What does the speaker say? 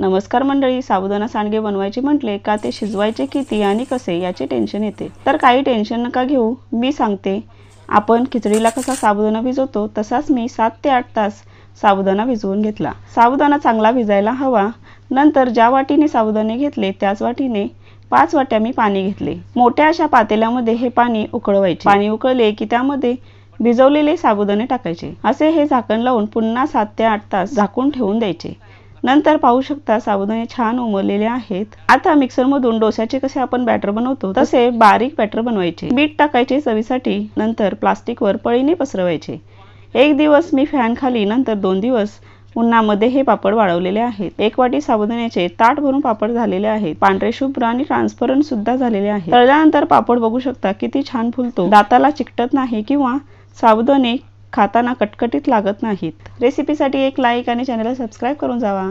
नमस्कार मंडळी, साबुदाणा सांडगे बनवायचे म्हटले का ते शिजवायचे किती आणि कसे याचे टेन्शन येते. तर काही टेन्शन नका घेऊ, मी सांगते. आपण खिचडीला कसा साबुदाणा भिजवतो तसाच मी 7 ते 8 तास साबुदाणा भिजवून घेतला. साबुदाणा चांगला भिजायला हवा. नंतर ज्या वाटीने साबुदाणे घेतले त्याच वाटीने 5 वाट्या मी पाणी घेतले. मोठ्या अशा पातेल्यामध्ये हे पाणी उकळवायचे. पाणी उकळले की त्यामध्ये भिजवलेले साबुदाणे टाकायचे. असे हे झाकण लावून पुन्हा 7 ते 8 तास झाकून ठेवून द्यायचे. नंतर पाहू शकता साबुदाणे छान उमललेले आहेत. आता मिक्सर मधून डोस्याचे कसे आपण बॅटर बनवतो तसे बारीक बॅटर बनवायचे. मीठ टाकायचे चवीसाठी. नंतर प्लास्टिकवर पळीने पसरवायचे. 1 दिवस मी फॅन खाली, नंतर 2 दिवस उन्हामध्ये हे पापड वाळवलेले आहेत. 1 वाटी साबुदाण्याचे ताट भरून पापड झालेले आहेत. पांढरे शुभ्र आणि ट्रान्सपरंट सुद्धा झालेले आहेत. तळल्यानंतर पापड बघू शकता किती छान फुलतो. दाताला चिकटत नाही किंवा साबुदाणे खाताना कटकटीत लागत नाहीत. रेसिपीसाठी एक लाईक आणि चॅनलला सबस्क्राईब करून जावा.